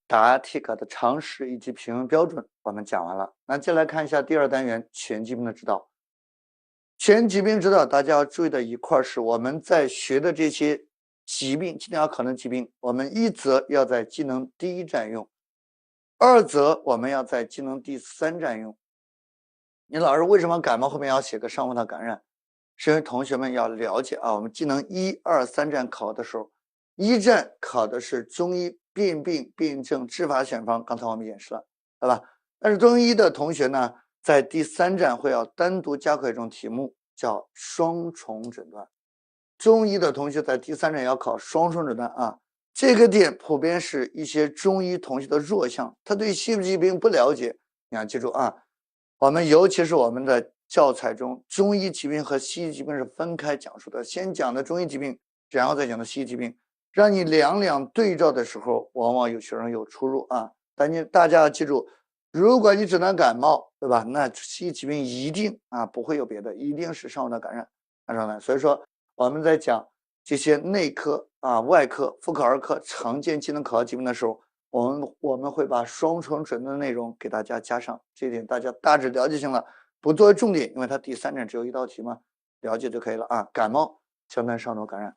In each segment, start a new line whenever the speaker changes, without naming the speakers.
答题卡的常识以及评分标准我们讲完了，那接下来看一下第二单元全疾病的指导。全疾病指导大家要注意的一块是我们在学的这些疾病，今天要考的疾病，我们一则要在技能第一站用，二则我们要在技能第三站用。你老师为什么感冒后面要写个上呼吸道感染？是因为同学们要了解啊，我们技能1、2、3站考的时候，一站考的是中医辨病、辨证、治法选方，刚才我们演示了，对吧？但是中医的同学呢，在第三站会要单独加课一种题目，叫双重诊断。中医的同学在第三站要考双重诊断啊，这个点普遍是一些中医同学的弱项，他对细部疾病不了解，你要记住啊。我们尤其是我们的教材中，中医疾病和西医疾病是分开讲述的，先讲的中医疾病，然后再讲的西医疾病，让你两两对照的时候，往往有学生有出入啊。大家要记住，如果你只能感冒，对吧？那西医疾病一定不会有别的，一定是上呼吸道感染。按照呢，所以说我们在讲这些内科外科、妇科儿科常见技能考核疾病的时候，我们会把双重诊断的内容给大家加上，这一点大家大致了解清了，不作为重点，因为它第三站只有一道题嘛，了解就可以了啊。感冒相当于上呼吸道感染。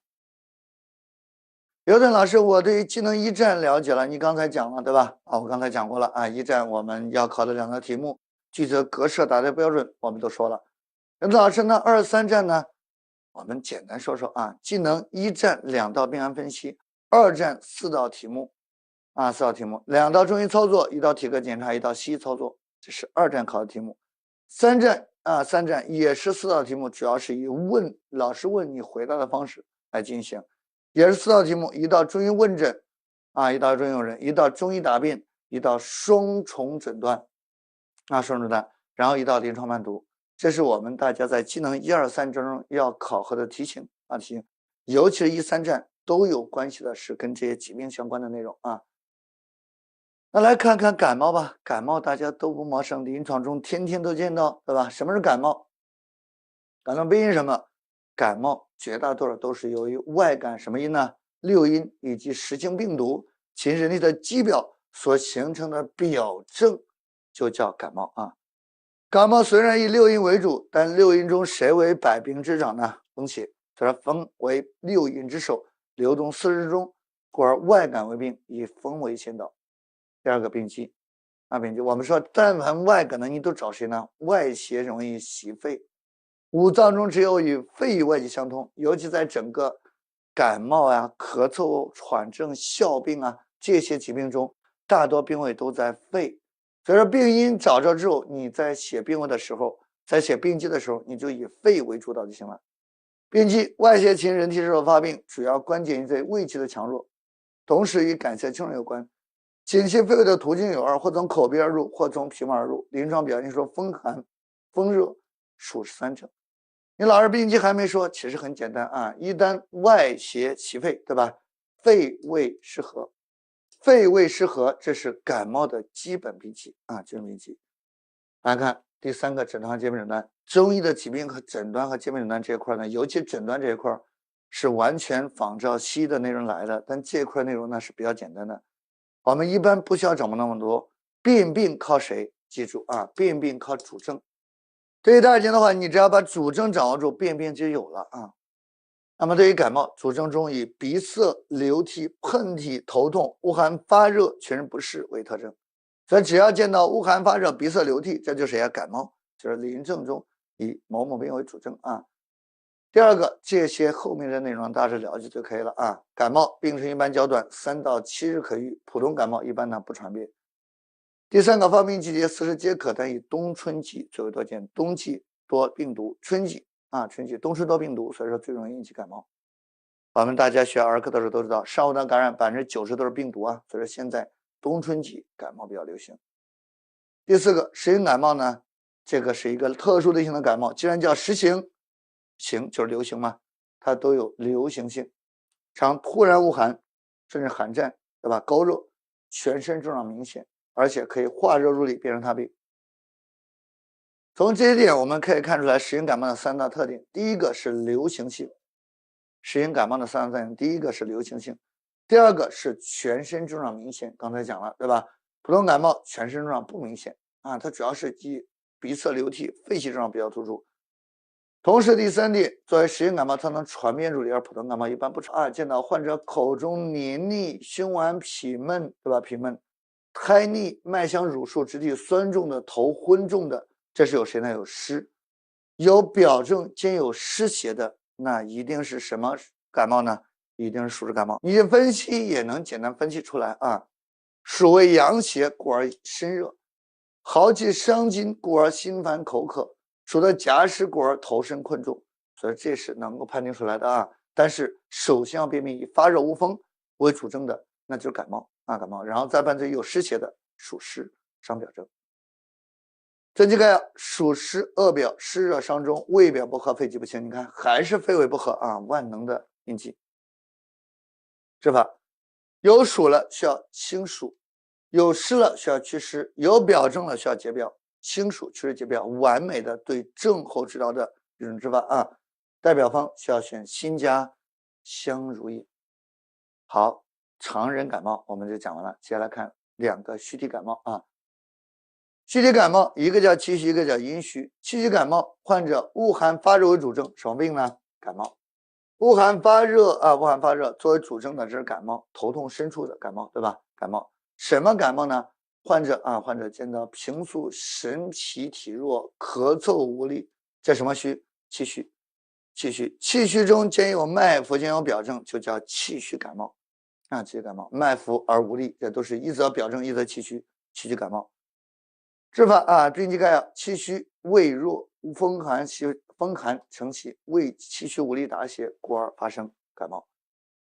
刘顿老师，我对技能一站了解了，你刚才讲了对吧？我刚才讲过了啊，一站我们要考的两道题目，具体的格式、答对标准我们都说了。刘顿老师，那2、3站呢？我们简单说说啊，技能一站2道病案分析，2站4道题目。4道题目，2道中医操作，1道体格检查，1道西医操作，这是2站考的题目。3站也是4道题目，主要是以老师问你回答的方式来进行，也是4道题目，1道中医问诊，1道中医问诊，1道中医答辩，1道双重诊断双重诊断，然后1道临床判读。这是我们大家在技能1、2、3中要考核的题型，尤其是1、3站都有关系的是跟这些疾病相关的内容啊。那来看看感冒吧，感冒大家都不陌生，临床中天天都见到，对吧？什么是感冒？感冒病因什么？感冒绝大多数都是由于外感什么因呢？六因以及实性病毒侵人体的肌表所形成的表症，就叫感冒啊。感冒虽然以六因为主，但六因中谁为百病之长呢？风邪，所以说风为六因之首，流动四肢中，故而外感为病，以风为先导。第二个病机，病机，我们说但凡外感的你都找谁呢？外邪容易袭肺，五脏中只有与肺与外界相通，尤其在整个感冒咳嗽、喘症、哮病这些疾病中，大多病位都在肺。所以说病因找着之后，你在写病位的时候，在写病机的时候，你就以肺为主导就行了。病机外邪侵人体时候发病，主要关键于在胃气的强弱，同时与感泄症有关。侵袭肺胃的途径有二，或从口鼻而入，或从皮毛而入。临床表现说风寒、风热，属3症。你老师病机还没说，其实很简单一旦外邪袭肺，对吧？肺胃失和，肺胃失和，这是感冒的基本病机基本病机。来看第3个诊断和鉴别诊断，中医的疾病和诊断和鉴别诊断这一块呢，尤其诊断这一块是完全仿照西医的内容来的，但这一块内容呢是比较简单的。我们一般不需要掌握那么多，辨病靠谁？记住辨病靠主症。对于大家的话，你只要把主症掌握住，辨病就有了那么对于感冒，主症中以鼻塞、流涕、喷嚏、头痛、恶寒发热、全身不适为特征。所以只要见到恶寒发热、鼻塞流涕，这就是感冒，就是临症中以某某病为主症第二个，这些后面的内容大致了解就可以了感冒病程一般较短，3到7日可愈，普通感冒一般呢不传变。第3个，发病季节40皆可，但以冬春季最为多见，冬季多病毒，春季冬春多病毒，所以说最容易引起感冒。我们大家学儿科的时候都知道，上呼吸道感染90%都是病毒所以说现在冬春季感冒比较流行。第4个，实行感冒呢，这个是一个特殊类型的感冒，既然叫实行，行就是流行嘛，它都有流行性，常突然恶寒，甚至寒战，对吧？高热，全身症状明显，而且可以化热入里变成他病。从这些点我们可以看出来，实行感冒的3大特点。第一个是流行性，实行感冒的3大特点，第一个是流行性。第二个是全身症状明显，刚才讲了，对吧？普通感冒全身症状不明显啊，它主要是以鼻塞流涕、肺气症状比较突出。同时，第三点，作为实验感冒，它能传遍入里，而普通感冒一般不传啊。见到患者口中黏腻、胸脘痞闷，对吧？痞闷、苔腻、脉象乳数、肢体酸重的、头昏重的，这是有谁呢？有湿，有表症兼有湿邪的，那一定是什么感冒呢？一定是暑湿感冒。你分析也能简单分析出来啊。暑为阳邪，故而身热；耗气伤筋，故而心烦口渴。暑的夹湿，故而头身困重，所以这是能够判定出来的啊。但是首先要辨明以发热无风为主症的，那就是感冒啊，感冒，然后再伴随有湿邪的暑湿伤表症。增肌概要：暑湿恶表，湿热伤中，胃表不和，肺气不清。你看还是肺胃不和啊，万能的印记。治法：有暑了需要清暑，有湿了需要祛湿，有表症了需要解表。清暑祛湿解表，完美的对症候治疗的一种治法啊。代表方需要选辛加香如意。好，常人感冒我们就讲完了，接下来看两个虚体感冒啊。虚体感冒一个叫气虚，一个叫阴虚。气虚感冒患者恶寒发热为主症，什么病呢？感冒。恶寒发热啊，恶寒发热作为主症的这是感冒，头痛深处的感冒，对吧？感冒什么感冒呢？患者见到平素神疲体弱，咳嗽无力，这什么虚？气虚。气虚中兼有脉浮兼有表症，就叫气虚感冒啊。气虚感冒，脉浮而无力，这都是一则表症，一则气虚。气虚感冒治法啊，病机概要：气虚胃弱，风寒成气，胃气虚无力达邪，故而发生感冒。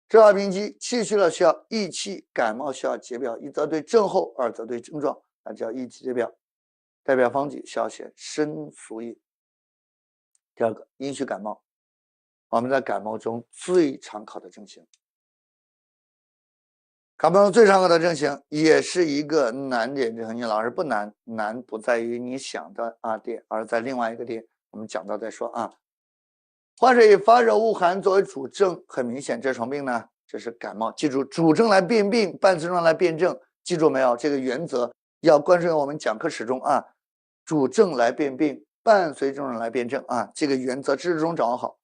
治法病机：气虚了需要益气，感冒需要解表，一则对症候，二则对症状，那叫益气解表。代表方剂需要选生苏液。第二个，阴虚感冒，我们在感冒中最常考的症型。感冒中最常考的症型也是一个难点症型，你老师不难，难不在于你想的点，而在另外一个点，我们讲到再说啊。患者以发热恶寒作为主症，很明显，这是什么病呢？这是感冒。记住，主症来辨病，伴随症状来辨证，记住没有？这个原则要贯彻我们讲课始终啊。主症来辨病，伴随症状来辨证啊，这个原则知识中掌握好。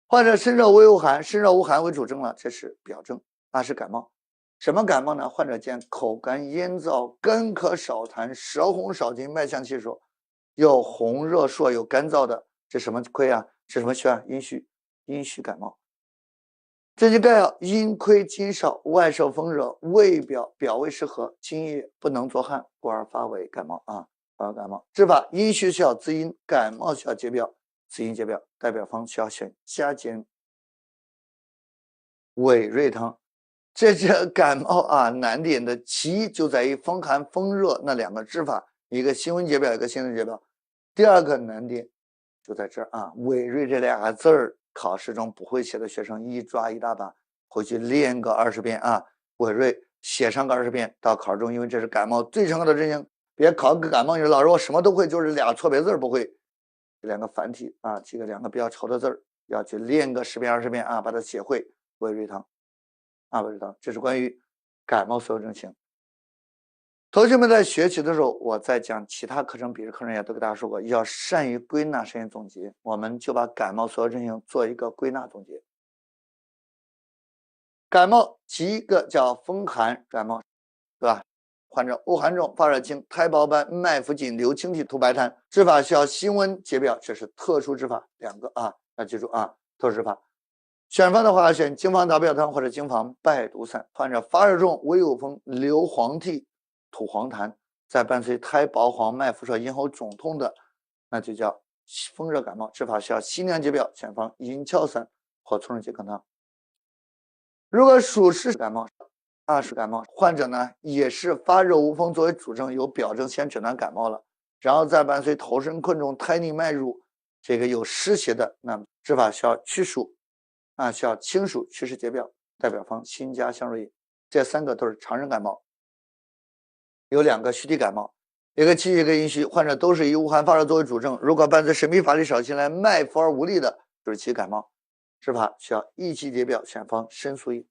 患者身热微恶寒，身热无寒为主症了，这是表症啊，是感冒。什么感冒呢？患者见口干咽燥，干咳少痰，舌红少津，脉象气数，有红热数，有干燥的，这什么亏啊？是什么虚啊？阴虚，阴虚感冒。症机概要：阴亏津少，外受风热，胃表胃湿和，津液不能作汗，故而发为感冒啊，发为感冒。治法：阴虚需要滋阴，感冒需要解表，滋阴解表。代表方需要选加减委瑞汤。这感冒啊，难点的其一就在于风寒风热那两个治法，一个辛温解表，一个辛热解表。第二个难点就在这儿啊，委瑞这两个字儿，考试中不会写的学生一抓一大把，回去练个20遍啊。委瑞写上个20遍，到考试中，因为这是感冒最常考的症型，别考个感冒，你说老师我什么都会，就是俩错别字不会，这两个繁体啊，几个两个比较稠的字儿，要去练个10遍20遍啊，把它写会。委瑞汤。我知道，这是关于感冒所有症型。同学们在学习的时候，我在讲其他课程、笔试课程也都给大家说过，要善于归纳、善于总结。我们就把感冒所有症型做一个归纳总结。感冒第一个叫风寒感冒，对吧？患者恶寒重，发热轻，苔薄斑，脉浮紧，流清涕，吐白痰。治法需要辛温解表，这是特殊治法，两个啊，要记住啊，特殊治法。选方的话，选经防导表汤或者经防败毒散。患者发热重，微有风，流黄涕，吐黄痰，再伴随苔薄黄、脉浮少、咽喉肿痛的，那就叫风热感冒。治法需要辛凉解表，选方银翘散或葱仁解渴汤。如果暑湿感冒暑感冒患者呢，也是发热无风作为主症，有表症先诊断感冒了，然后再伴随头身困重、苔腻脉入，这个有湿邪的，那么治法需要祛暑。需要清暑祛湿解表，代表方辛加香瑞液。这三个都是常人感冒。有两个虚体感冒，一个气虚，一个阴虚，患者都是以恶寒发热作为主症，如果伴随神秘乏力少气来，脉浮而无力的，就是气感冒。治法需要益气解表，选方参苏液。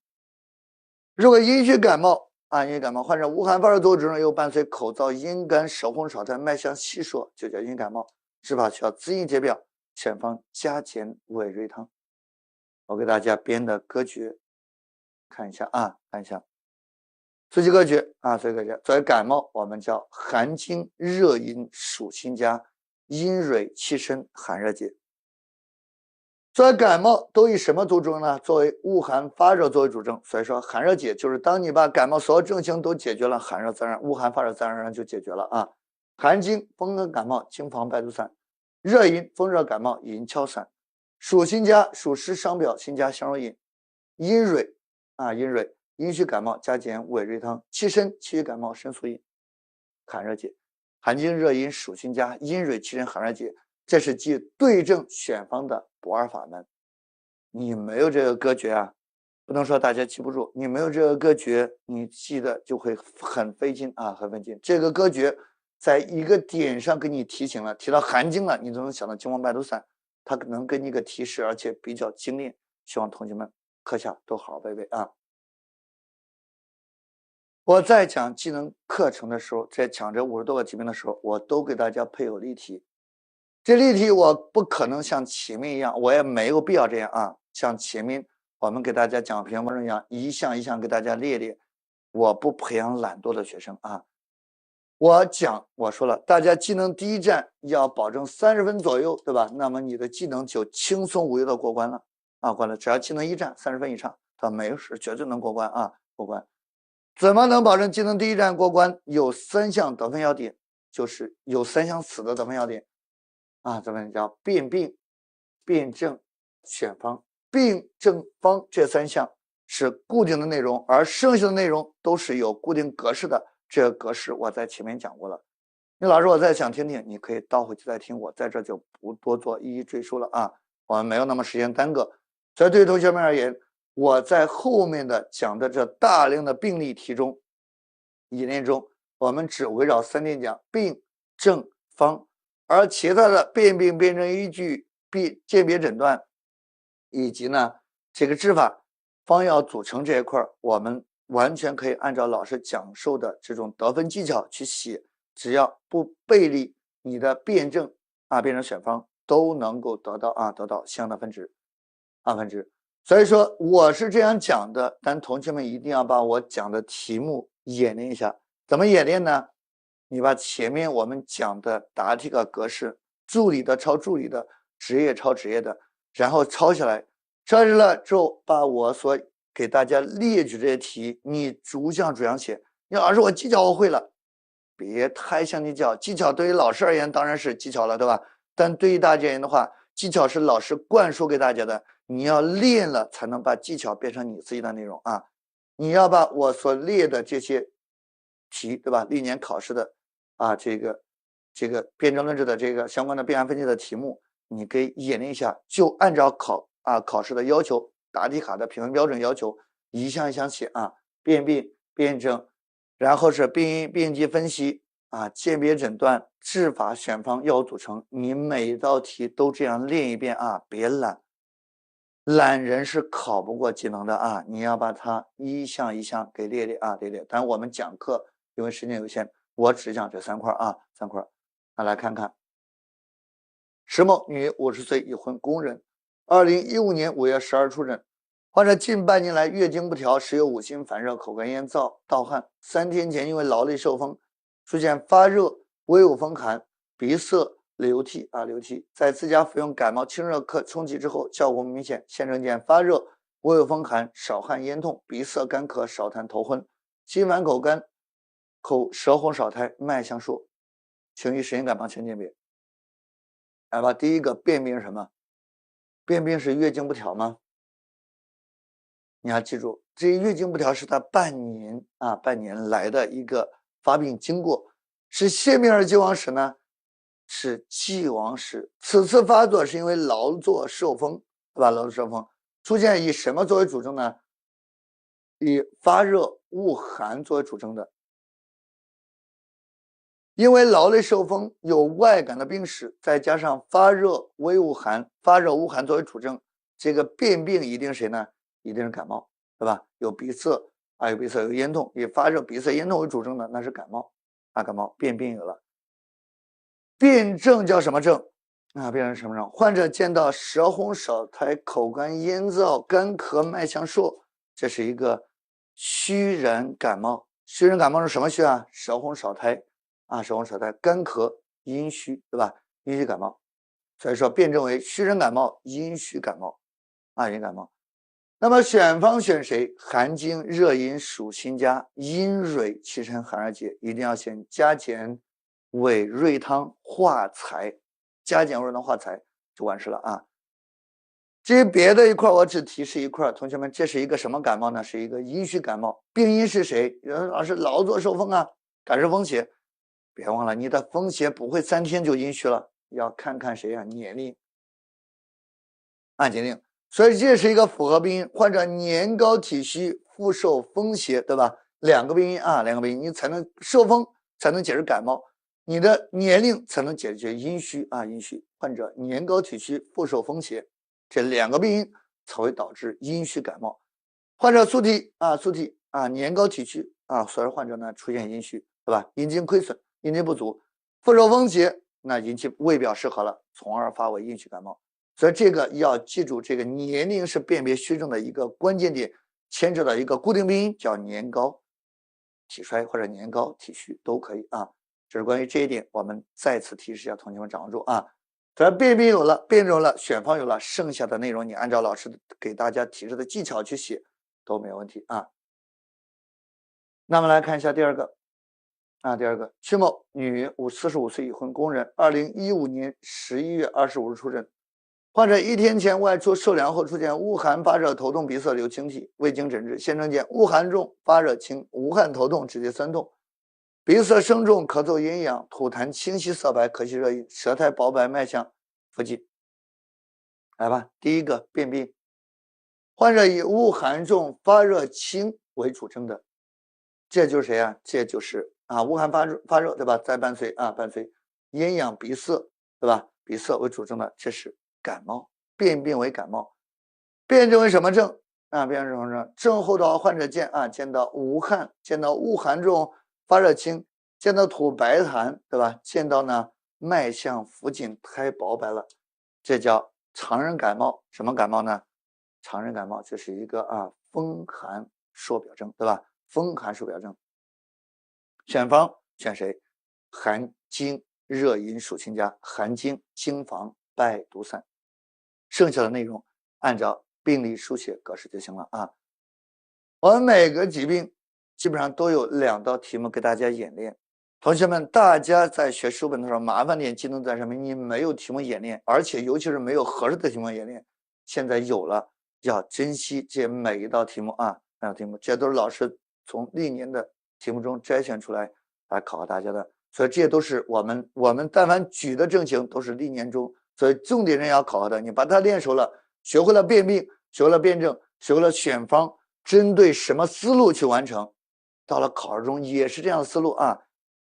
如果阴虚感冒阴虚感冒患者无寒发热作为主症，又伴随口燥、阴干、舌红少苔、脉象细数，就叫阴感冒。治法需要滋阴解表，选方加减葦蕤汤。我给大家编的歌诀，看一下看一下。初期歌诀初期歌诀，作为感冒，我们叫寒经热阴暑心加，阴蕊气生寒热解。作为感冒都以什么做主症呢？作为恶寒发热作为主症，所以说寒热解就是当你把感冒所有症型都解决了，寒热自然恶寒发热自然而然就解决了寒经风寒感冒，经防百毒散；热阴风热感冒，银翘散；暑心加暑湿伤表，心加香肉饮；阴蕊阴蕊阴虚感冒加减葦蕤汤；气生气虚感冒生素饮。寒热解，寒经热阴暑心加，阴蕊气生寒热解。这是记对症选方的不二法门。你没有这个歌诀不能说大家记不住，你没有这个歌诀，你记得就会很费劲很费劲。这个歌诀在一个点上给你提醒了，提到寒经了，你都能想到经防百毒散，它能给你一个提示，而且比较精炼。希望同学们课下都好好背背我在讲技能课程的时候，在讲这50多个疾病的时候，我都给大家配有例题。这例题我不可能像前面一样，我也没有必要这样像前面我们给大家讲培养方针一样，一项一项给大家列列。我不培养懒惰的学生我说了，大家技能第一站要保证30分左右，对吧？那么你的技能就轻松无忧的过关了过了。只要技能一站30分以上，它没有事，绝对能过关过关。怎么能保证技能第一站过关？有3项得分要点，就是有3项死的得分要点咱们叫辨病、辨证、选方。病、症、方这3项是固定的内容，而剩下的内容都是有固定格式的。这个格式我在前面讲过了。你老师我再想听听，你可以倒回去再听，我在这就不多做一一赘述了我们没有那么时间耽搁。所以对同学们而言，我在后面的讲的这大量的病例题中、演练中，我们只围绕3点讲：病、症、方。而其他的辨病、辨证依据、鉴别诊断，以及呢这个治法、方药组成这一块，我们完全可以按照老师讲授的这种得分技巧去写，只要不背离你的辩证辩证选方，都能够得到相应的分值分值。所以说我是这样讲的，但同学们一定要把我讲的题目演练一下。怎么演练呢？你把前面我们讲的答题的格式，助理的抄助理的，职业抄职业的，然后抄下来，抄下来之后，把我所给大家列举这些题，你逐项写。你老师我技巧我会了，别太像技巧，技巧对于老师而言当然是技巧了，对吧？但对于大家而言的话，技巧是老师灌输给大家的，你要练了才能把技巧变成你自己的内容你要把我所列的这些题，对吧？历年考试的这个辩证论治的这个相关的辨案分析的题目，你给演练一下，就按照考试的要求，答题卡的评分标准要求，一项一项写辨病、辩证，然后是病因病机分析鉴别诊断、治法选方、药物组成，你每道题都这样练一遍别懒，懒人是考不过技能的你要把它一项一项给列列。但我们讲课因为时间有限，我只讲这3块3块。那来看看，石某，女，50岁，已婚，工人，2015年5月12日出诊。患者近半年来月经不调，时有5心烦热、口干咽燥、盗汗。3天前因为劳累受风，出现发热、微恶风寒、鼻塞、流涕流涕。在自家服用感冒清热克冲剂之后，效果明显，现呈见发热、微恶风寒、少汗咽痛、鼻塞干咳、少痰头昏、心烦口干、舌红少苔、脉象数。请与实验感冒前鉴别。来吧，第一个辨病是什么？辨病是月经不调吗？你要记住，这月经不调是他半年来的一个发病经过，是泄病而既往史呢？是既往史。此次发作是因为劳作受风，对吧？劳作受风出现以什么作为主症呢？以发热恶寒作为主症的。因为劳累受风有外感的病史，再加上发热微恶寒、发热恶寒作为主症，这个辨病一定谁呢？一定是感冒，对吧？有鼻塞有鼻塞有咽痛，以发热、鼻塞、咽痛为主症的，那是感冒感冒。变病有了，辩证叫什么症辩证什么症？患者见到舌红少苔、口干咽燥、干咳、脉象数，这是一个虚然感冒。虚然感冒是什么虚啊？舌红少苔舌红少苔、干咳、阴虚，对吧？阴虚感冒，所以说辩证为虚人感冒、阴虚感冒阴虚感冒。那么选方选谁？寒经、热饮、属辛加、阴蕊、气沉、寒而结，一定要选加减委瑞汤化财，加减委瑞汤化财就完事了至于别的一块，我只提示一块，同学们，这是一个什么感冒呢？是一个阴虚感冒。病因是谁？老师劳作受风感受风邪，别忘了你的风邪不会3天就阴虚了，要看看谁年龄年龄。所以这是一个复合病因，患者年高体虚，复受风邪，对吧？两个病因两个病因，你才能受风，才能解释感冒，你的年龄才能解决阴虚阴虚。患者年高体虚，复受风邪，这两个病因才会导致阴虚感冒。患者素体年高体虚所以患者呢出现阴虚，对吧？阴经亏损，阴经不足，复受风邪，那引起胃表失和了，从而发为阴虚感冒。所以这个要记住，这个年龄是辨别虚症的一个关键点，牵扯到一个固定病因，叫年高体衰或者年高体虚都可以这是关于这一点，我们再次提示一下同学们掌握住所以辨病有了，辩证有了，选方有了，剩下的内容你按照老师给大家提示的技巧去写都没有问题那么来看一下第二个第二个，曲某，女，45岁已婚工人，2015年11月25日出诊。患者1天前外出受凉后出现恶寒发热头痛鼻塞流清涕，未经诊治，现证见恶寒重，发热轻，无汗头痛，直接酸痛，鼻塞声重，咳嗽阴痒，吐痰清晰色白，咳息热饮，舌苔薄白，脉象腹紧。来吧，第一个辨病，患者以恶寒重、发热轻为主症的，这就是谁这就是恶寒发热，对吧？再伴随阴痒鼻塞，对吧？鼻塞为主症的，这是感冒，辨病为感冒。辨证为什么症辨证什么症？症后的患者见到无汗，见到恶寒重，发热轻，见到吐白痰，对吧？见到呢脉象腹紧，苔薄白了，这叫常人感冒。什么感冒呢？常人感冒就是一个风寒说表症，对吧？风寒说表症。选方选谁？寒经、热饮、属辛加。寒经经防败毒散，剩下的内容按照病例书写格式就行了我们每个疾病基本上都有2道题目给大家演练。同学们，大家在学书本的时候，麻烦点技能在上面，你没有题目演练，而且尤其是没有合适的题目演练，现在有了，要珍惜这每一道题目每道题目，这都是老师从历年的题目中摘选出来考大家的，所以这些都是我们但凡举的症型都是历年中，所以重点人要考核的，你把它练熟了，学会了辨病，学会了辩证，学会了选方，针对什么思路去完成，到了考试中也是这样的思路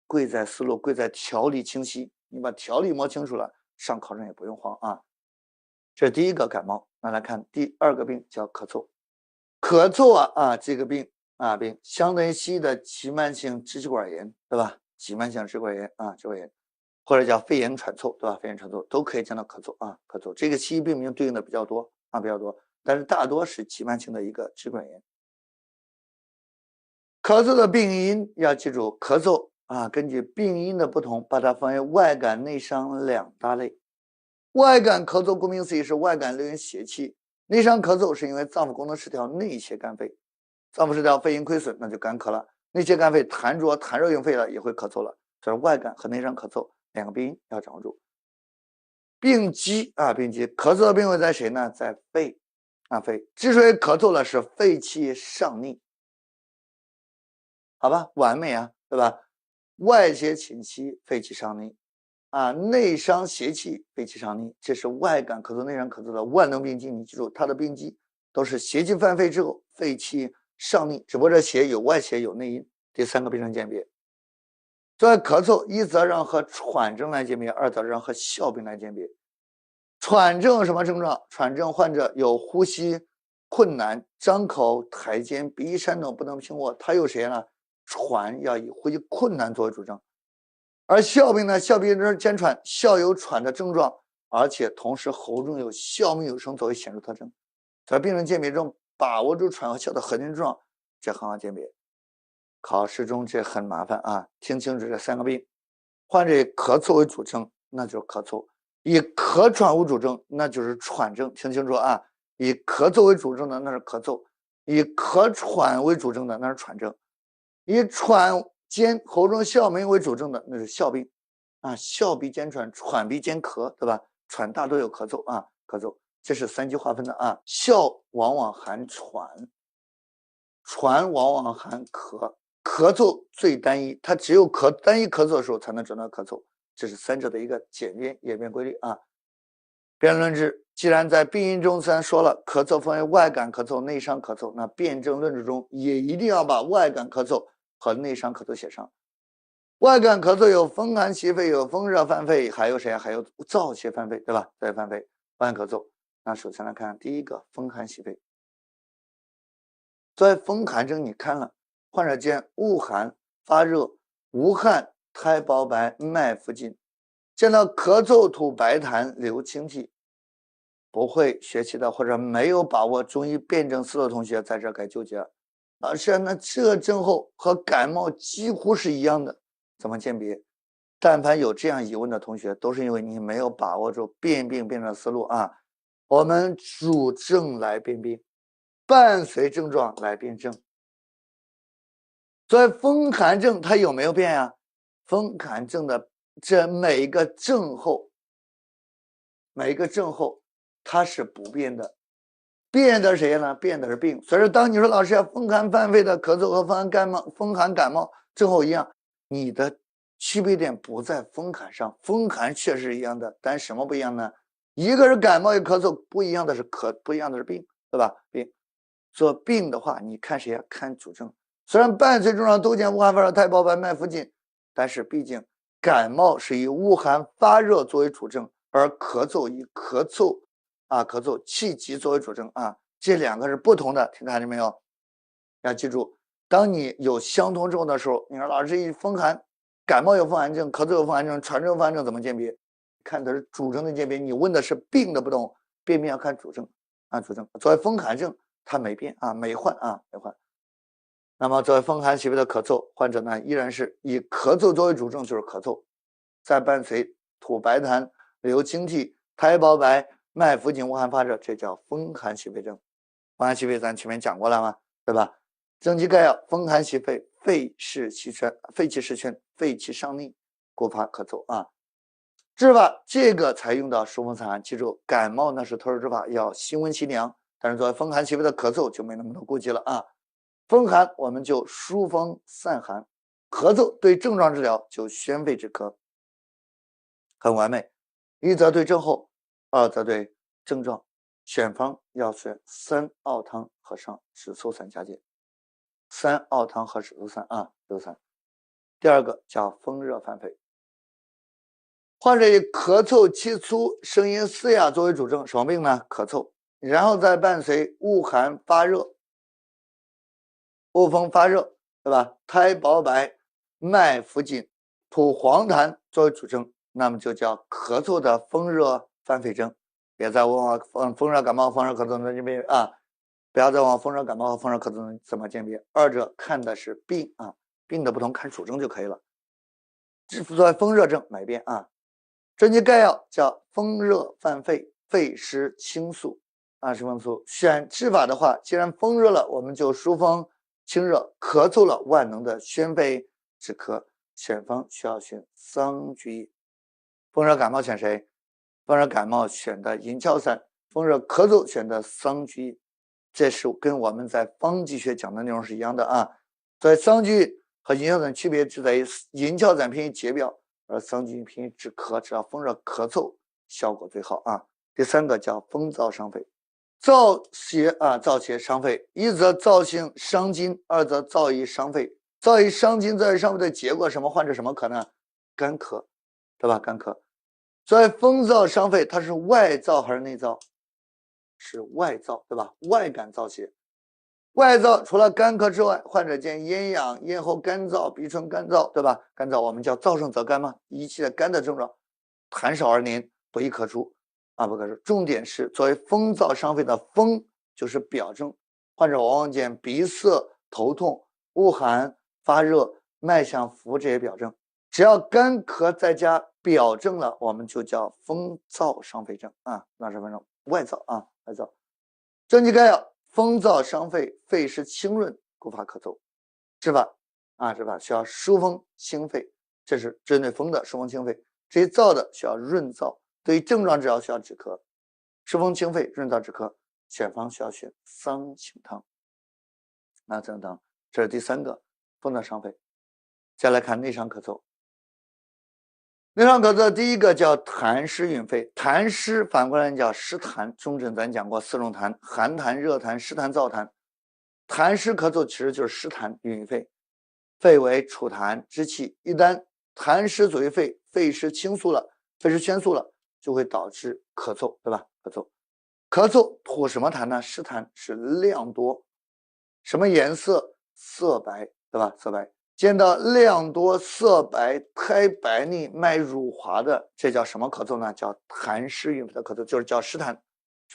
贵在思路，贵在条理清晰，你把条理摸清楚了，上考场也不用慌这是第一个感冒。那来看第二个病叫咳嗽。咳嗽这个病相当于西医的急慢性支气管炎，对吧？急慢性支气管炎支气管炎，或者叫肺炎喘促，对吧？肺炎喘促都可以见到咳嗽咳嗽这个西医病名对应的比较多比较多，但是大多是急慢性的一个支气管炎。咳嗽的病因要记住，咳嗽根据病因的不同，把它分为外感、内伤2大类。外感咳嗽顾名思义是外感流行邪气，内伤咳嗽是因为脏腑功能失调，内邪干肺，脏腑失调，肺阴亏损，那就干咳了。内邪干肺，痰浊痰热用肺了，也会咳嗽了。所以外感和内伤咳嗽2个病因要掌握住。病机病机，咳嗽的病位在谁呢？在肺肺。之所以咳嗽了，是肺气上逆。好吧，完美对吧？外邪侵袭，肺气上逆内伤邪气，肺气上逆，这是外感咳嗽、内伤咳嗽的万能病机。你记住，它的病机都是邪气犯肺之后，肺气上逆，只不过这邪有外邪有内因。第3个病症鉴别，所以咳嗽一则让和喘症来鉴别，二则让和哮病来鉴别。喘症什么症状？喘症患者有呼吸困难，张口抬肩，鼻翼颤抖，不能平卧。它有谁呢？喘要以呼吸困难作为主症。而哮病呢，哮病间喘，哮有喘的症状，而且同时喉中有哮鸣有声作为显著特征。在病人鉴别中，把握住喘和哮的核心症状，这很好鉴别。考试中这很麻烦啊，听清楚这3个病。患者以咳嗽为主症，那就是咳嗽；以咳喘为主症，那就是喘症。听清楚啊，以咳嗽为主症的那是咳嗽，以咳喘为主症的那是喘症，以喘兼喉中哮鸣为主症的那是哮病啊，哮鼻兼喘，喘鼻兼咳，对吧？喘大多有咳嗽啊，咳嗽，这是3级划分的啊。哮往往含喘，喘往往含咳。咳嗽最单一，它只有单一咳嗽的时候才能诊断咳嗽，这是3者的一个简便演变规律啊。辩论治，既然在病因中咱说了咳嗽分为外感咳嗽、内伤咳嗽，那辩证论治中也一定要把外感咳嗽和内伤咳嗽写上。外感咳嗽有风寒袭肺，有风热犯肺，还有谁啊？还有燥邪犯肺，对吧？燥邪犯肺，外感咳嗽。那首先来看第一个风寒袭肺。作为风寒症，你看了。患者见恶寒、发热、无汗、苔薄白、脉浮紧，见到咳嗽、吐白痰、流清涕。不会学习的或者没有把握中医辩证思路的同学，在这该纠结。老师，那这症候和感冒几乎是一样的，怎么鉴别？但凡有这样疑问的同学，都是因为你没有把握住辨病辩证思路啊。我们主症来辨病，伴随症状来辨证。所以风寒症它有没有变呀？风寒症的这每一个症候它是不变的，变的是谁呢？变的是病。所以说，当你说老师风寒犯肺的咳嗽和风寒感冒症候一样，你的区别点不在风寒上，风寒确实一样的，但什么不一样呢？一个是感冒，一个咳嗽，不一样的是不一样的是病，对吧？病。做病的话，你看谁呀？看主症。虽然伴随症状都见恶寒发热、苔薄白、脉浮紧，但是毕竟感冒是以恶寒发热作为主症，而咳嗽以咳嗽气急作为主症啊，这2个是不同的，听看见没有？要记住，当你有相同症的时候，你说老师风寒，感冒有风寒症，咳嗽有风寒症，喘症有风寒症，怎么鉴别？看的是主症的鉴别，你问的是病的不同，辨病要看主症啊，主症。作为风寒症，它没变啊，没换。那么作为风寒袭肺的咳嗽患者呢，依然是以咳嗽作为主症，就是咳嗽，再伴随吐白痰、流清涕、苔薄白、脉浮紧、恶寒发热，这叫风寒袭肺症。风寒袭肺咱前面讲过了吗？对吧？症机概要：风寒袭肺，肺气失宣，肺气上逆，故发咳嗽啊。治法这个才用到疏风散寒，记住，感冒那是特殊治法，要辛温清凉，但是作为风寒袭肺的咳嗽就没那么多顾忌了啊。风寒我们就疏风散寒，咳嗽对症状治疗就宣肺止咳，很完美。一则对症候，二则对症状。选方要选3奥汤和上止嗽散加减，3奥汤和止嗽散啊，止嗽散。第二个叫风热犯肺，患者以咳嗽气粗、声音嘶哑作为主症，什么病呢？咳嗽，然后再伴随恶寒发热。恶风发热，对吧？苔薄白、脉浮紧、吐黄痰作为主症，那么就叫咳嗽的风热犯肺症。别再问我风热感冒、风热咳嗽怎么鉴别啊！不要再问我风热感冒和风热咳嗽怎么鉴别，二者看的是病啊，病的不同看主症就可以了。作为风热症没变啊。症机概要叫风热犯肺，肺湿清肃啊，湿风肃。选治法的话，既然风热了，我们就疏风清热；咳嗽了，万能的宣肺止咳。选方需要选桑菊液。风热感冒选谁？风热感冒选的银翘散，风热咳嗽选的桑菊液。这是跟我们在方剂学讲的内容是一样的啊。所以桑菊液和银翘散区别就在于银翘散偏于解表，而桑菊液偏于止咳，治疗风热咳嗽效果最好啊。第三个叫风燥伤肺，燥邪伤肺，一则燥性伤津，二则燥宜伤肺。燥宜伤津、燥宜伤肺的结果，什么患者什么咳呢？干咳，对吧？干咳。所以风燥伤肺，它是外燥还是内燥？是外燥，对吧？外感燥邪。外燥除了干咳之外，患者见咽痒、咽喉干燥、鼻唇干燥，对吧？干燥我们叫燥盛则干嘛，一系列干的症状，痰少而黏，不易咳出啊，不咳出。重点是作为风燥伤肺的风就是表症，患者往往见鼻塞、头痛、恶寒、发热、脉象浮这些表症。只要干咳再加表症了，我们就叫风燥伤肺症啊，那是分成外燥啊，外燥。症机概要：风燥伤肺，肺湿清润，故发咳嗽。治法啊，治法需要疏风清肺，这是针对风的疏风清肺。至于燥的，需要润燥。对于症状治疗需要止咳，疏风清肺，润燥止咳。选方需要选桑葚汤。那等，这是第3个风燥伤肺。再来看内伤咳嗽。内伤咳嗽第一个叫痰湿吮肺，痰湿反过来叫湿痰。中诊咱讲过4种痰：寒痰、热痰、湿痰、燥痰。痰湿咳嗽其实就是湿痰吮肺，肺为储痰之器，一旦痰湿阻于肺，肺湿倾肃了，肺湿圈肃了，就会导致咳嗽，对吧？咳嗽吐什么痰呢？湿痰是量多，什么颜色？色白，对吧？色白。见到量多色白苔白腻脉乳滑的，这叫什么咳嗽呢？叫痰湿吮肺的咳嗽，就是叫湿痰。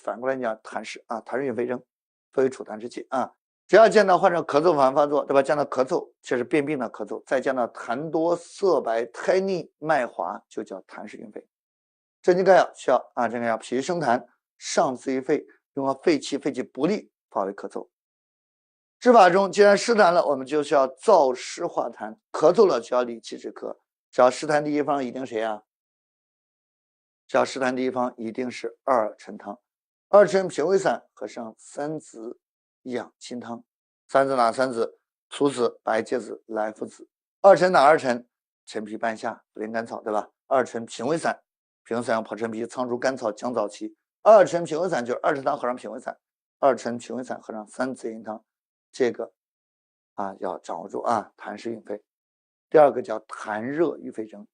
反过来讲痰湿啊，痰湿吮肺症，肺为储痰之器啊。只要见到患者咳嗽反复发作，对吧？见到咳嗽，这是便秘的咳嗽，再见到痰多色白苔腻脉滑，就叫痰湿吮肺。镇静概要需要啊，镇静要脾生痰，上自于肺，用了肺气不利，发为咳嗽。治法中，既然湿痰了，我们就需要燥湿化痰；咳嗽了就要理气止咳。只要湿痰第一方一定谁啊？只要湿痰第一方一定是二陈汤。二陈平胃散合上3子养心汤。3子哪3子？粗子、白芥子、莱菔子。二陈哪2陈？陈皮、半夏、茯苓、甘草，对吧？二陈平胃散，平胃散用破陈皮、苍术、甘草、姜枣芪。二陈平胃散就是二陈汤合上平胃散，二陈平胃散合上3子养心汤。这个啊要掌握住啊，痰湿吮肺。第2个叫痰热郁肺症。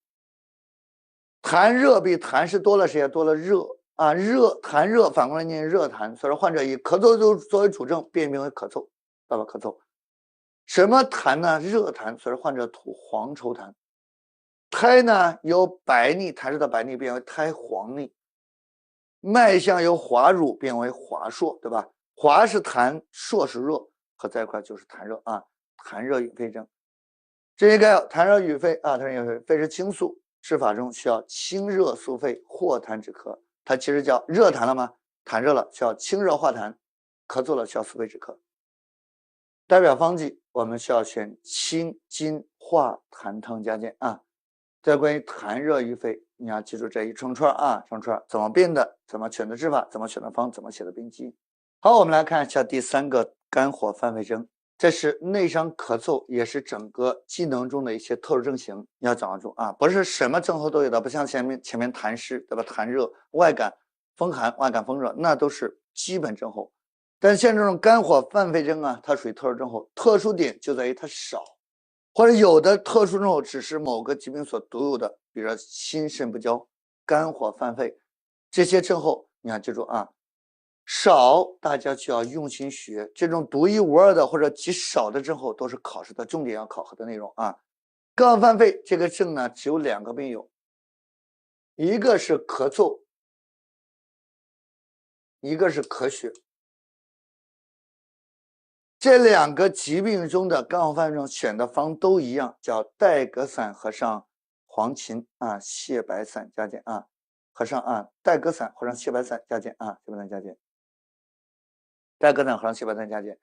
痰热比痰湿多了谁？多了热啊，痰热反过来念热痰，所以说患者以咳嗽作为主症，变名为咳嗽，知道吧？咳嗽。什么痰呢？热痰，所以说患者吐黄稠痰。苔呢由白腻，痰湿的白腻变为苔黄腻。脉象由滑乳变为滑数，对吧？滑是痰，数是热，合在一块就是痰热啊，痰热吮肺症。这应该有痰热吮肺啊，痰热吮肺，肺湿倾肃，治法中需要清热肃肺，化痰止咳。它其实叫热痰了吗？痰热了，需要清热化痰；咳嗽了，需要肃肺止咳。代表方剂我们需要选清金化痰汤加减啊。这关于痰热吮肺，你要记住这一串串啊，串串怎么变的，怎么选的治法，怎么选的方，怎么写的病机。好，我们来看一下第3个肝火犯肺症，这是内伤咳嗽，也是整个机能中的一些特殊症型，你要掌握住啊，不是什么症候都有的，不像前面痰湿，对吧？痰热、外感风寒、外感风热，那都是基本症候。但像这种肝火犯肺症啊，它属于特殊症候，特殊点就在于它少，或者有的特殊症候只是某个疾病所独有的，比如说心肾不交、肝火犯肺这些症候，你要记住啊。少，大家就要用心学。这种独一无二的或者极少的症候，都是考试的重点要考核的内容啊。肝火犯肺这个症呢，只有2个病友，一个是咳嗽，一个是咳血。这2个疾病中的肝火犯肺症选的方都一样，叫带葛散合上黄芩啊、泻白散加减啊，合上啊带葛散合上泻白散加减啊，泻白散加减。带葛散合上泻白散加减，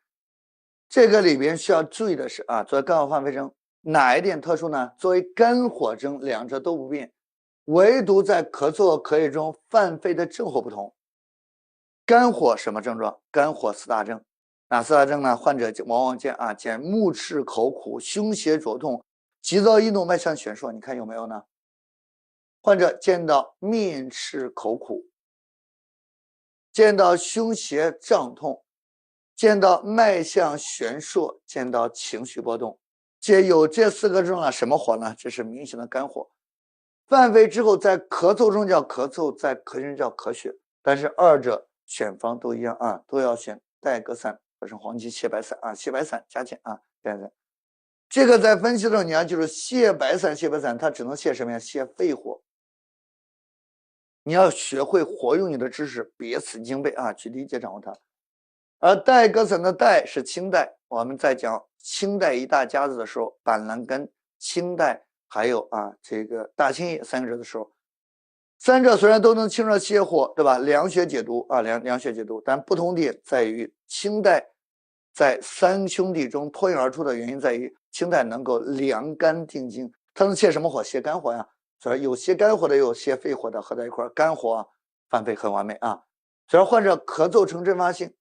这个里边需要注意的是啊，作为肝火犯肺症，哪一点特殊呢？作为肝火症，2者都不变，唯独在咳嗽、咳血中犯肺的症候不同。肝火什么症状？肝火4大症，哪4大症呢？患者往往见目赤口苦、胸胁灼痛、急躁易怒、脉象弦数，你看有没有呢？患者见到面赤口苦，见到胸胁胀痛，见到脉象悬烁，见到情绪波动，有这4个症了，什么火呢？这是明显的肝火。犯肺之后，在咳嗽中叫咳嗽，在咳血中叫咳血，但是2者选方都一样啊，都要选代格散合成黄芪泻白散啊，泻白散加减啊，加减。这个在分析的时候，你要记住，泻白散它只能泻什么呀？泻肺火。你要学会活用你的知识，别死记硬背啊，去理解掌握它。而代格散的代是清代，我们在讲清代一大家子的时候，板蓝根、清代还有这个大青叶三个者的时候，三者虽然都能清热泻火，对吧？凉血解毒啊，凉血解毒，但不同点在于清代在三兄弟中脱颖而出的原因在于清代能够凉肝定惊，它能泻什么火？泻肝火呀。所以有泻肝火的，有泻肺火的，合在一块肝火犯肺很完美啊。所以患者咳嗽呈阵发性，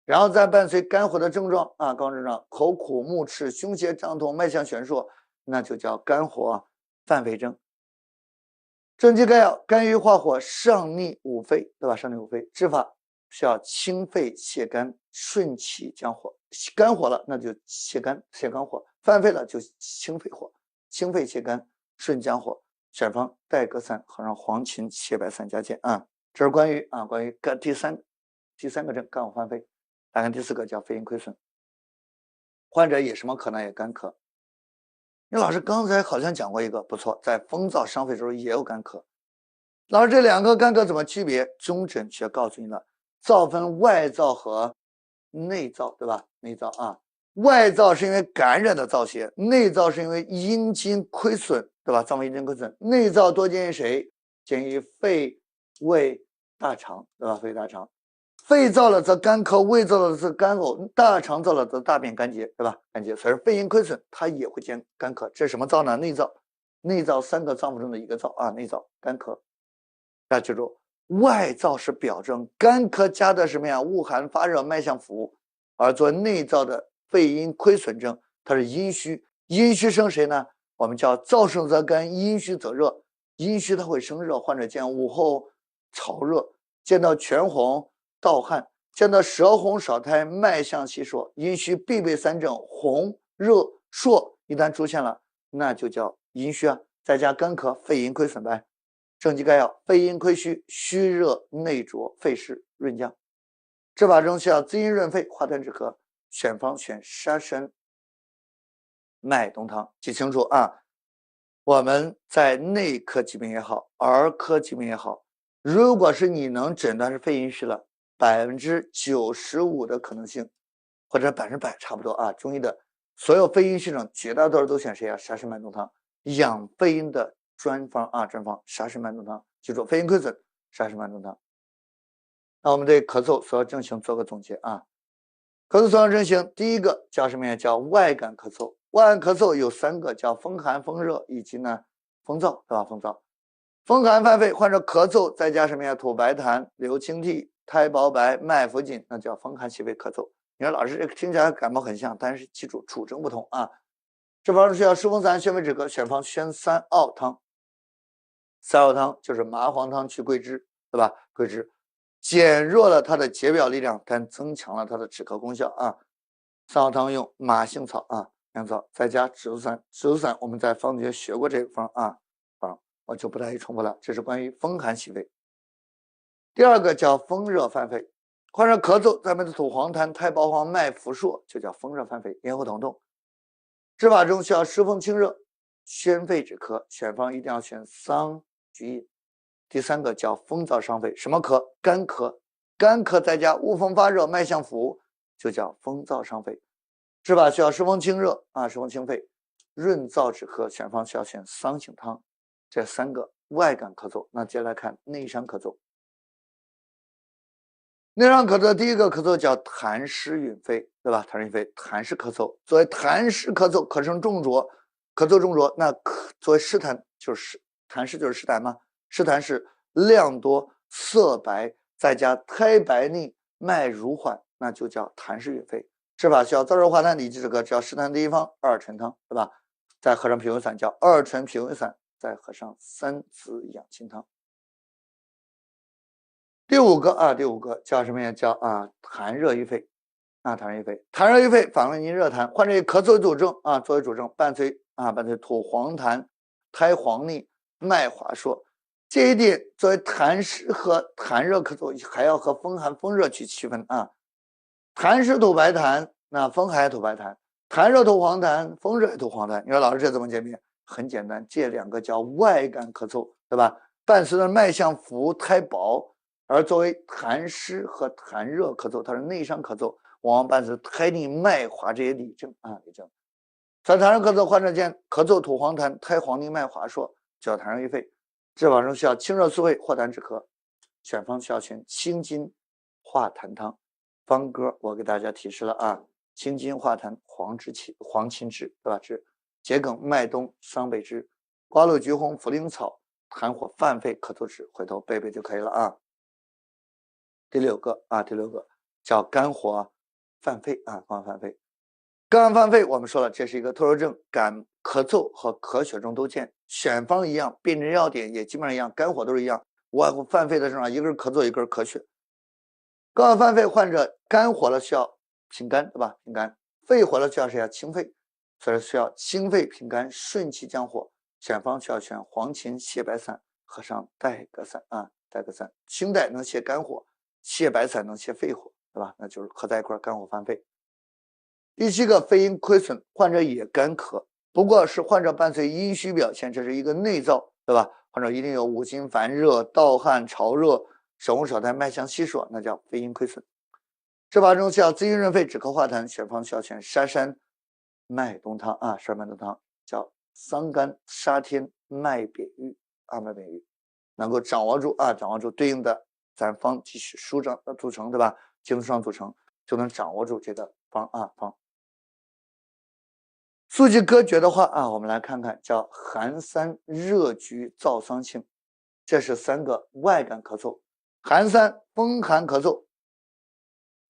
然后再伴随肝火的症状啊，高症状口苦、目赤、胸胁胀痛、脉象悬烁，那就叫肝火犯肺症。症机概要：肝郁化火，上逆五肺，对吧？上逆五肺，治法需要清肺泻肝，顺气降火。肝火了，那就泻肝火；犯肺了就清肺火，清肺泻肝，顺降火。选方代格散合上黄芩泻白散加减啊。这是关于第三个症肝火犯肺。来看第四个叫肺阴亏损，患者也什么咳呢？也干咳。因为老师刚才好像讲过一个不错，在风燥伤肺的时候也有干咳。老师这两个干咳怎么区别？中诊学告诉你了，燥分外燥和内燥，对吧？内燥啊，外燥是因为感染的燥邪，内燥是因为阴经亏损，对吧？脏腑阴经亏损，内燥多见于谁？见于肺、胃、大肠，对吧？肺、大肠。肺燥了则干咳，胃燥了则干呕，大肠燥了则大便干结，对吧？干结，所以肺阴亏损，它也会见干咳。这是什么燥呢？内燥。内燥三个脏腑中的一个燥啊，内燥干咳。大家记住，外燥是表症，干咳加的什么呀？恶寒发热，脉象浮，而作为内燥的肺阴亏损症，它是阴虚。阴虚生谁呢？我们叫燥盛则干，阴虚则热。阴虚它会生热，患者见午后潮热，见到全红。盗汗，见到舌红少苔，脉象稀疏，阴虚必备三症：红、热、烁。一旦出现了，那就叫阴虚啊。再加干咳，肺阴亏损呗。症机概要：肺阴亏虚，虚热内浊，肺湿润降。治法中需要滋阴润肺，化痰止咳。选方选沙参麦冬汤，记清楚啊。我们在内科疾病也好，儿科疾病也好，如果是你能诊断是肺阴虚了，95%的可能性，或者100%差不多啊。中医的所有肺阴虚症，绝大多数都选谁啊？沙参麦冬汤，养肺阴的专方啊，专方沙参麦冬汤。记住，肺阴亏损，沙参麦冬汤。那我们对咳嗽所有症型做个总结啊。咳嗽所有症型，第一个叫什么呀？叫外感咳嗽。外感咳嗽有3个，叫风寒、风热以及呢风燥，对吧？风燥。风寒犯肺，患者咳嗽再加什么呀？吐白痰、流清涕、苔薄白、脉浮紧，那叫风寒袭肺咳嗽。你说老师这个听起来感冒很像，但是记住处症不同啊。这方需要疏风散、宣肺止咳，选方宣三奥汤。三奥汤就是麻黄汤去桂枝，对吧？桂枝减弱了它的解表力量，但增强了它的止咳功效啊。三奥汤用马杏草啊、香草，再加紫苏散。紫苏散我们在方子学学过这个方啊，我就不太重复了。这是关于风寒袭肺。第二个叫风热犯肺，患者咳嗽，咱们的吐黄痰、苔薄黄、脉浮数，就叫风热犯肺，咽喉疼痛。治法中需要湿风清热，宣肺止咳，选方一定要选桑菊饮。第三个叫风燥伤肺，什么咳？干咳，干咳再加恶风发热，脉象浮，就叫风燥伤肺。治法需要湿风清热啊，湿风清肺，润燥止咳，选方需要选桑葚汤。这3个外感咳嗽，那接下来看内伤咳嗽。内伤咳嗽第一个咳嗽叫痰湿吮肺，对吧？痰湿吮肺，痰湿咳嗽。作为痰湿咳嗽，咳声重浊，咳嗽重浊，那作为湿痰就是痰湿就是湿痰嘛，湿痰是量多色白，再加苔白腻，脉如缓，那就叫痰湿吮肺。治法需要燥热化痰、理气止咳，只要湿痰第一方二陈汤，对吧？再合上脾胃散叫二陈脾胃散，再合上3子养心汤。第五个叫什么呀？叫痰热于肺啊，痰热于肺，痰热于肺，反为阴热痰，患者以咳嗽为主症啊，作为主症，伴随吐黄痰、苔黄腻、脉滑数，这一点作为痰湿和痰热咳嗽，还要和风寒风热去区分啊。痰湿吐白痰，那风寒也吐白痰；痰热吐黄痰，风热也吐黄痰。你说老师这怎么鉴别？很简单，这两个叫外感咳嗽，对吧？伴随着脉象浮苔薄，而作为痰湿和痰热咳嗽，它是内伤咳嗽，往往伴随苔腻脉滑这些里症啊里症。在痰热咳嗽患者见咳嗽吐黄痰，苔黄腻脉滑数，叫痰热郁肺。治法中需要清热速胃，化痰止咳。选方需要选清津化痰汤。方歌我给大家提示了啊，清津化痰黄芩汁，对吧？治桔梗麦冬桑北汁，瓜蒌橘红茯苓草痰火犯肺咳嗽止，回头背背就可以了啊。第六个叫肝火犯肺啊，肝火犯肺。肝火犯肺，我们说了，这是一个特殊症，感咳嗽和咳血中都见，选方一样，辨证要点也基本上一样，肝火都是一样，无外乎犯肺的症状，一个是咳嗽，一个是咳血。肝火犯肺患者肝火了需要平肝，对吧？平肝。肺火了需要谁啊？清肺，所以需要清肺平肝，顺气降火。选方需要选黄芩泻白散和上代革散啊，代革散。清代能泻肝火，泻白散能泻肺火，对吧？那就是合在一块，肝火犯肺。第七个肺阴亏损，患者也干咳，不过是患者伴随阴虚表现，这是一个内燥，对吧？患者一定有五心烦热、盗汗、潮热、手红少苔、脉象稀疏，那叫肺阴亏损。治法中需要滋阴润肺、止咳化痰，选方需要选沙参麦冬汤啊，沙参麦冬汤叫桑干沙天麦扁玉啊，麦扁玉能够掌握住对应的咱方继续舒张组成，对吧？经书上组成就能掌握住这个方。速记歌诀的话啊，我们来看看叫寒三热橘燥桑杏，这是三个外感咳嗽。寒三风寒咳嗽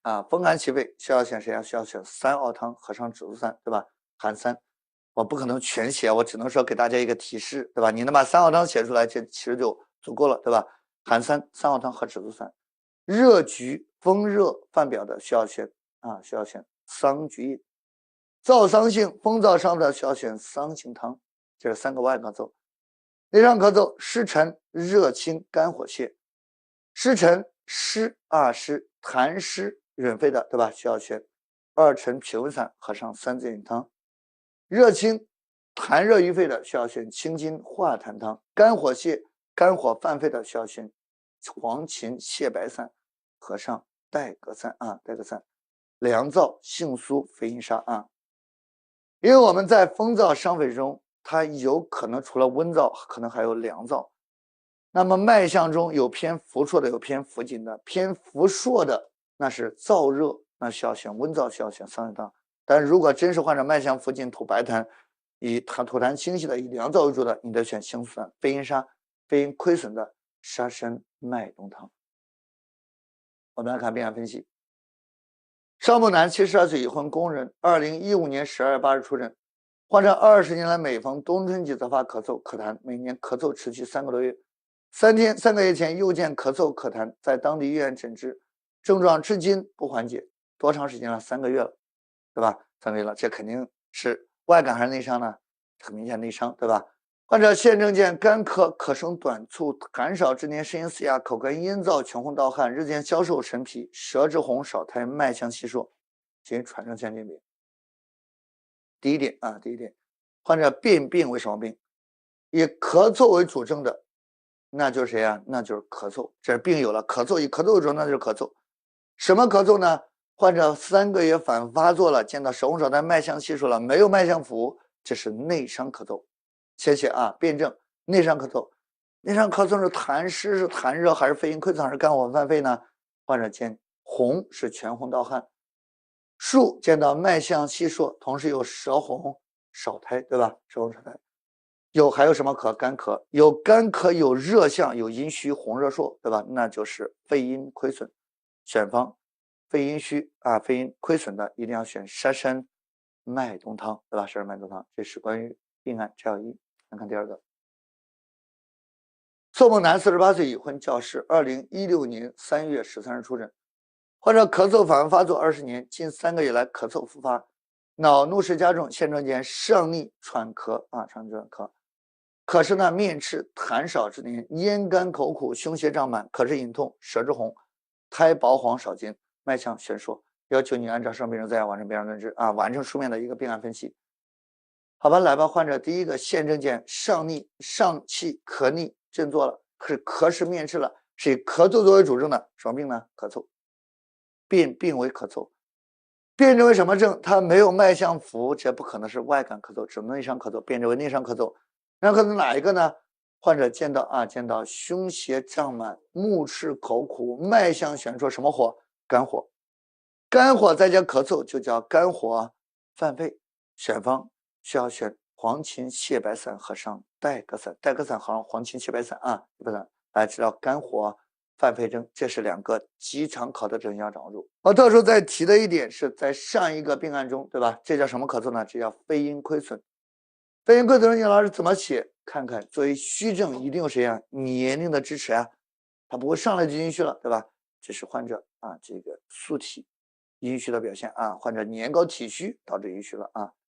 啊，风寒起肺需要选谁啊？需要选三奥汤和上栀子散，对吧？寒三我不可能全写，我只能说给大家一个提示，对吧？你能把三奥汤写出来，这其实就足够了，对吧？寒三奥汤和栀子散。热橘风热犯表的需要选桑菊叶。燥桑杏风燥伤的需要选桑杏汤，这是三个外咳嗽。内伤咳嗽，湿沉热清肝火泻。湿沉湿痰湿润肺的，对吧？需要选二陈脾胃散和上三字饮汤。热清痰热郁肺的需要选清津化痰汤。肝火泻肝火犯肺的需要选黄芩泻白散和上代革散啊，代革散。凉燥杏苏肥阴砂啊。因为我们在风燥伤肺中，它有可能除了温燥，可能还有凉燥。那么脉象中有偏浮硕的，有偏浮紧的。偏浮硕的那是燥热，那需要选温燥，需要选桑杏汤。但如果真是患者脉象浮紧吐白痰，以吐痰清晰的，以凉燥为主的，你得选杏苏散、飞阴砂、肺阴亏损的沙参麦冬汤。我们来看病案分析。邵某男，72岁，已婚工人，2015年12月8日出诊。患者20年来每逢冬春季则发咳嗽、咳痰，每年咳嗽持续3个多月。3个月前又见咳嗽、咳痰，在当地医院诊治，症状至今不缓解。多长时间了？3个月了，对吧？3个月了，这肯定是外感还是内伤呢？很明显内伤，对吧？患者现症见干咳，咳声短促，痰少，之年声音嘶哑，口干咽燥，穷红盗汗，日渐消瘦，神疲，舌质红，少苔，脉象稀疏，请传承鉴别。第一点，患者辨病为什么病？以咳嗽为主症的，那就是谁啊？那就是咳嗽，这是病有了咳嗽，以咳嗽为主，那就是咳嗽。什么咳嗽呢？患者3个月反复发作了，见到手红少苔，脉象稀疏了，没有脉象符，这是内伤咳嗽。先写啊，辨证内伤咳嗽。内伤咳嗽是痰湿是痰热还是肺阴亏损还是肝火犯肺呢？患者见红是全红盗汗，数见到脉象稀疏，同时有舌红少苔，对吧？舌红少苔。还有什么咳？干咳，有干咳，有热象，有阴虚红热数，对吧？那就是肺阴亏损。选方肺阴虚啊，肺阴亏损的一定要选沙参麦冬汤，对吧？沙参麦冬汤，这是关于病案摘要1。来看第二个。宋某男，48岁，已婚教师，2016年3月13日出诊。患者咳嗽反复发作20年，近3个月来咳嗽复发，恼怒时加重，现症见上逆喘咳啊，喘咳。可是呢，面赤痰少之年，咽干口苦，胸胁胀满，可是隐痛，舌质红，苔薄黄少津，脉象悬硕。要求你按照上病人资料完成病案论治啊，完成书面的一个病案分析。好吧，来吧，患者第一个现症见上逆、上气、咳逆，振作了，是咳是面赤了，是以咳嗽作为主症的，什么病呢？咳嗽，病为咳嗽。辨证为什么症？它没有脉象符，这不可能是外感咳嗽，只能内伤咳嗽，辨证为内伤咳嗽。内伤咳嗽哪一个呢？患者见到胸胁胀满，目赤口苦，脉象悬说，什么火？肝火。肝火再加咳嗽，就叫肝火犯肺。选方需要选黄芩泻白散和上代鸽散，代鸽散和黄芩泻白散啊，不能大家知道肝火犯肺症，这是两个极常考的症要掌握住。特殊再提的一点是在上一个病案中，对吧？这叫什么咳嗽呢？这叫肺阴亏损。肺阴亏损，你老师怎么写？看看作为虚症一定有谁啊？年龄的支持啊，他不会上来就阴虚了，对吧？这是患者啊，这个素体阴虚的表现啊，患者年高体虚导致阴虚了啊。